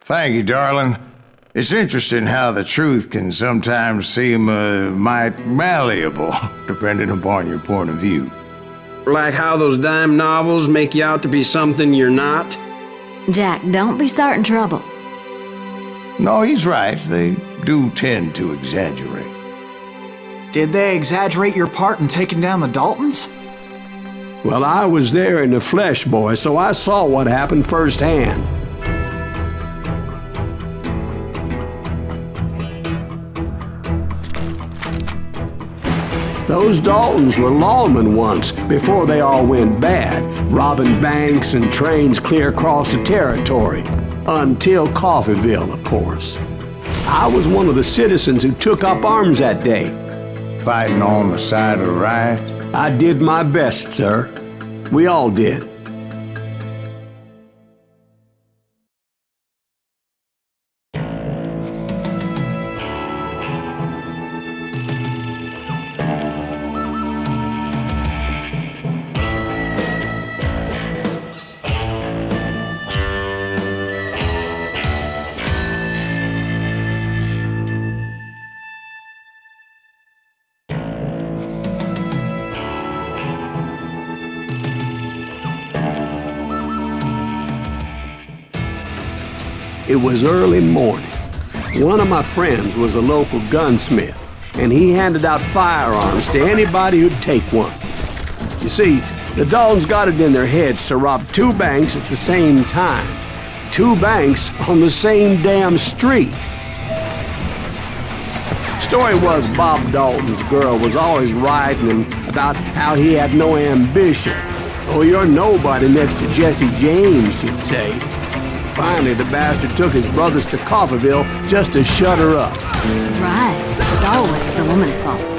Thank you, darling. It's interesting how the truth can sometimes seem might malleable, depending upon your point of view. Like how those dime novels make you out to be something you're not? Jack, don't be starting trouble. No, he's right. They do tend to exaggerate. Did they exaggerate your part in taking down the Daltons? Well, I was there in the flesh, boy, so I saw what happened firsthand. Those Daltons were lawmen once, before they all went bad, robbing banks and trains clear across the territory. Until Coffeeville, of course. I was one of the citizens who took up arms that day. Fighting on the side of right? I did my best, sir. We all did. It was early morning. One of my friends was a local gunsmith, and he handed out firearms to anybody who'd take one. You see, the Daltons got it in their heads to rob 2 banks at the same time. 2 banks on the same damn street. Story was Bob Dalton's girl was always writing him about how he had no ambition. Oh, you're nobody next to Jesse James, she'd say. Finally, the bastard took his brothers to Coffeeville just to shut her up. Right. It's always the woman's fault.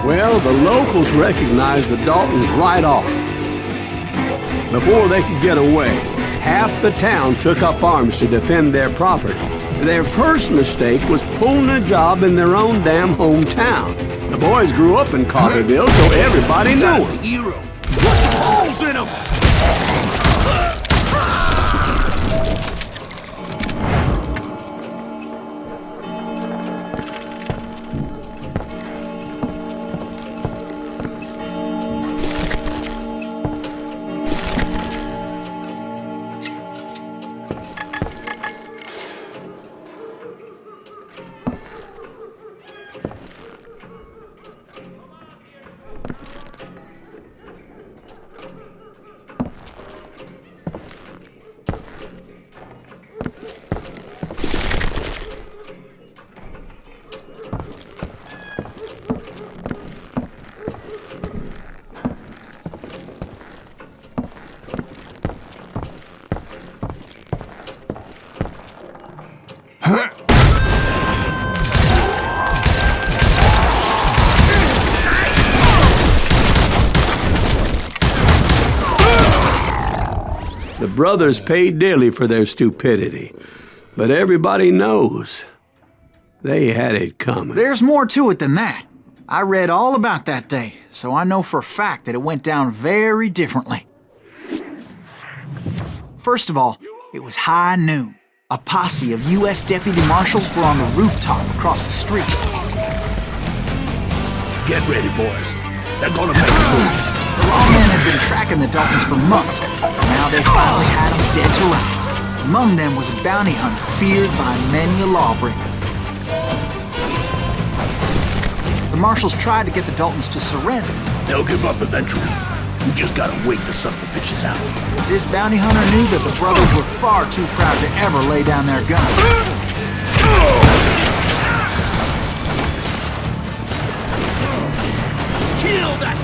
Well, the locals recognized the Daltons right off. Before they could get away, half the town took up arms to defend their property. Their first mistake was pulling a job in their own damn hometown. The boys grew up in Coffeeville, so everybody knew him. Hero. Put some holes in him! The brothers paid dearly for their stupidity, but everybody knows they had it coming. There's more to it than that. I read all about that day, so I know for a fact that it went down very differently. First of all, it was high noon. A posse of U.S. deputy marshals were on the rooftop across the street. Get ready, boys. They're gonna make a move. The lawmen had been tracking the Daltons for months, and now they finally had them dead to rights. Among them was a bounty hunter feared by many a lawbreaker. The marshals tried to get the Daltons to surrender. They'll give up eventually. We just gotta wait the son of a bitches out. This bounty hunter knew that the brothers were far too proud to ever lay down their guns. Kill that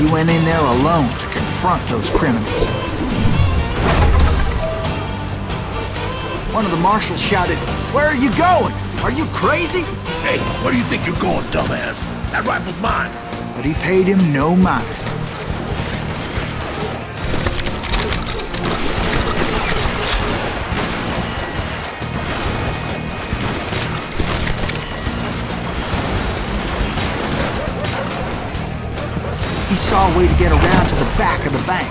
He went in there alone to confront those criminals. One of the marshals shouted, "Where are you going? Are you crazy?" Hey, where do you think you're going, dumbass? That rifle's mine. But he paid him no mind. He saw a way to get around to the back of the bank.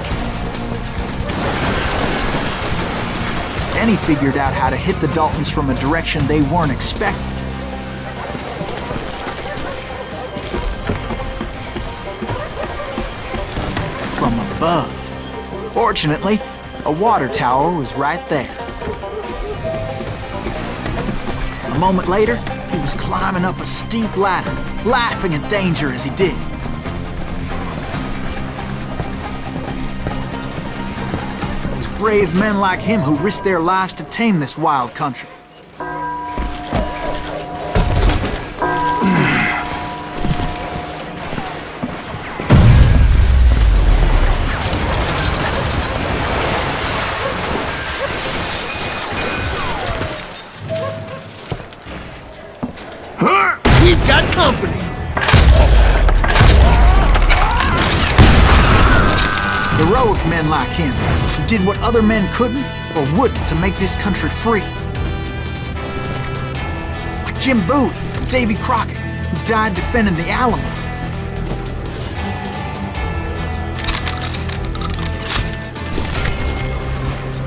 Then he figured out how to hit the Daltons from a direction they weren't expecting. From above. Fortunately, a water tower was right there. A moment later, he was climbing up a steep ladder, laughing at danger as he did. It was brave men like him who risked their lives to tame this wild country. We've got company. Heroic men like him, who did what other men couldn't or wouldn't to make this country free. Like Jim Bowie and Davy Crockett, who died defending the Alamo.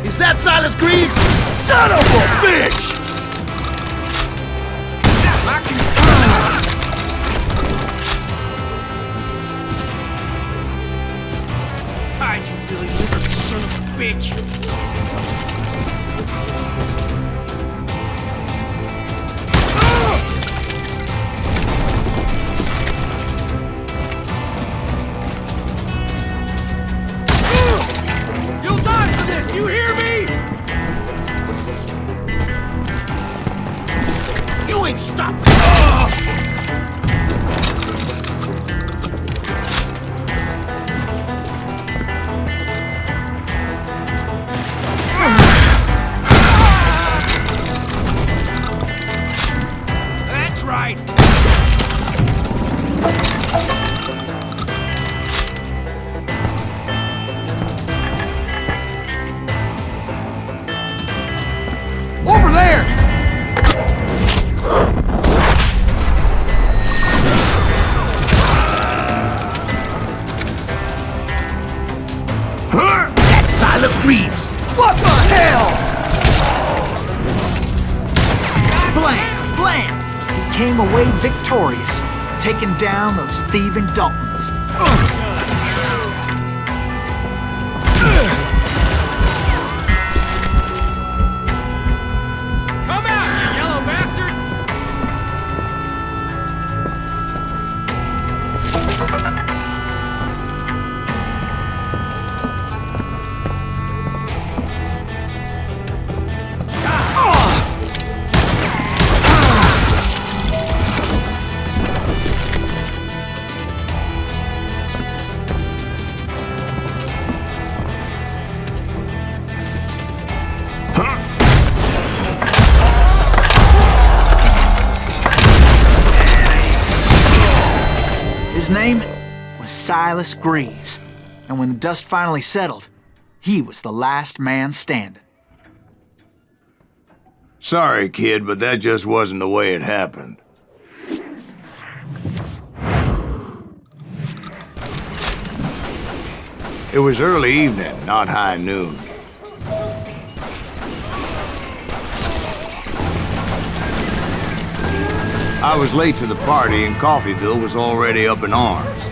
Is that Silas Greaves? Son of a bitch! Hide, you Billy Liver, son of a bitch! You'll die for this, you hear me? You ain't stopping! That's right! Over there! That's Silas Greaves! What the hell? Blam! Blam! He came away victorious, taking down those thieving Daltons. Come out, you yellow bastard! His name was Silas Greaves, and when the dust finally settled, he was the last man standing. Sorry, kid, but that just wasn't the way it happened. It was early evening, not high noon. I was late to the party and Coffeyville was already up in arms.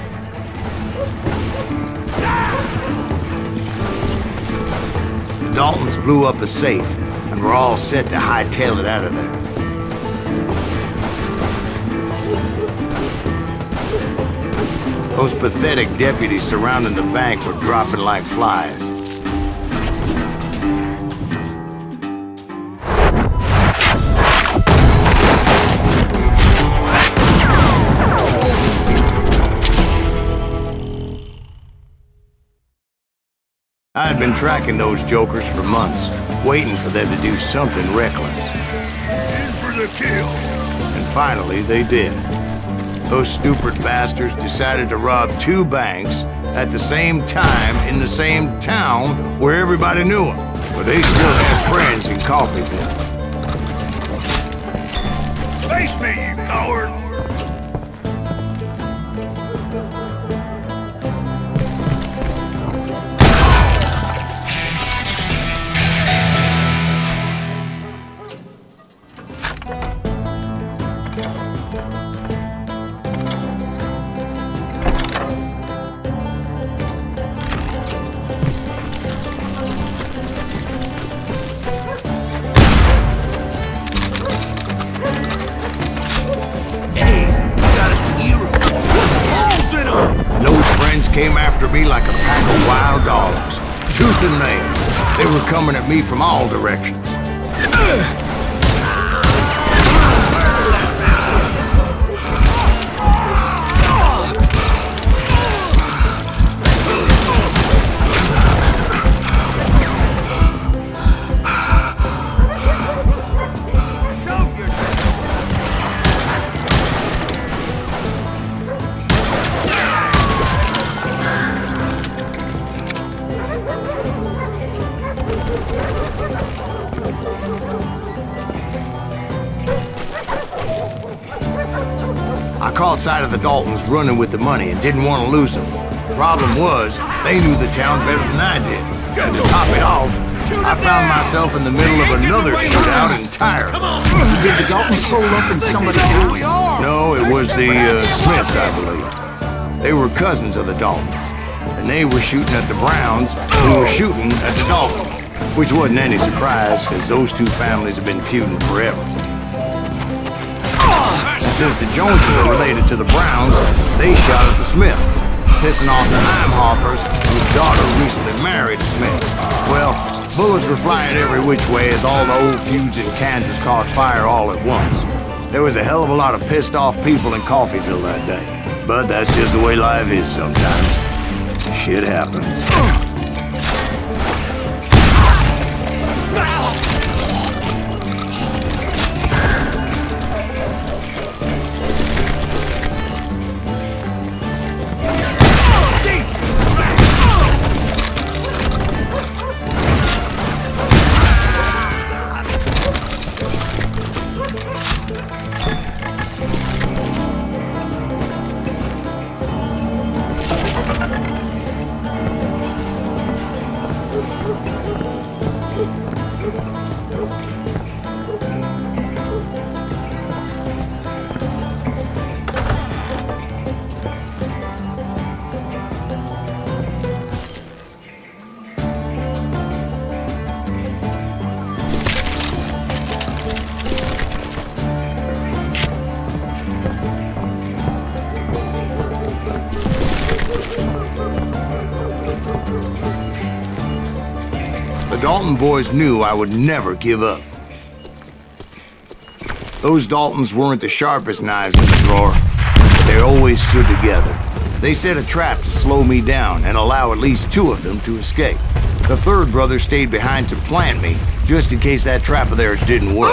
The Daltons blew up a safe and were all set to hightail it out of there. Those pathetic deputies surrounding the bank were dropping like flies. I had been tracking those jokers for months, waiting for them to do something reckless. In for the kill. And finally, they did. Those stupid bastards decided to rob 2 banks at the same time in the same town where everybody knew them. But they still had friends in Coffeeville. Face me, you coward! Came after me like a pack of wild dogs, tooth and nail. They were coming at me from all directions. I caught sight of the Daltons running with the money and didn't want to lose them. Problem was, they knew the town better than I did. And to top it off, I found myself in the middle of another shootout entirely. Did the Daltons hole up in somebody's house? No, it was the Smiths, I believe. They were cousins of the Daltons, and they were shooting at the Browns, who were shooting at the Daltons, which wasn't any surprise, because those 2 families have been feuding forever. And since the Joneses are related to the Browns, they shot at the Smiths, pissing off the Heimhoffers, whose daughter recently married a Smith. Well, bullets were flying every which way as all the old feuds in Kansas caught fire all at once. There was a hell of a lot of pissed off people in Coffeeville that day. But that's just the way life is sometimes. Shit happens. The Dalton boys knew I would never give up. Those Daltons weren't the sharpest knives in the drawer, but they always stood together. They set a trap to slow me down and allow at least 2 of them to escape. The 3rd brother stayed behind to plant me, just in case that trap of theirs didn't work.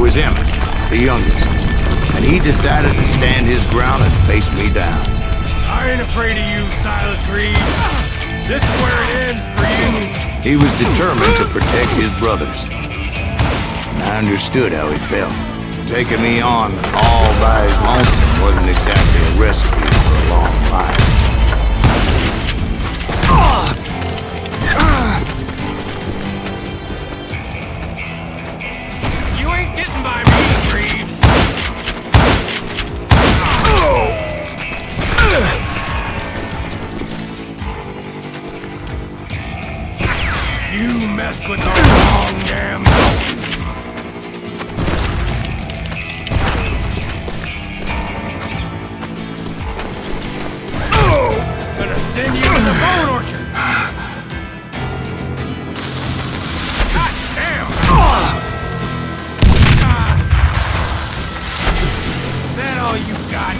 Was Emmett, the youngest, and he decided to stand his ground and face me down. I ain't afraid of you, Silas Greaves. This is where it ends for you. He was determined to protect his brothers. And I understood how he felt. Taking me on all by his lonesome wasn't exactly a recipe for a long life. You messed with our send you to the bone orchard! God damn! Is that all you got?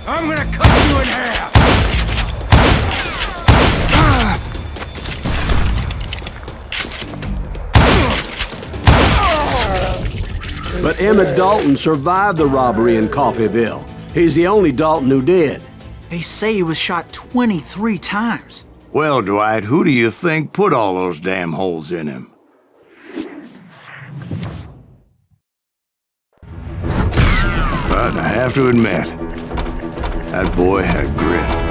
I'm gonna cut you in half! But Emmett Dalton survived the robbery in Coffeyville. He's the only Dalton who did. They say he was shot 23 times. Well, Dwight, who do you think put all those damn holes in him? But I have to admit, that boy had grit.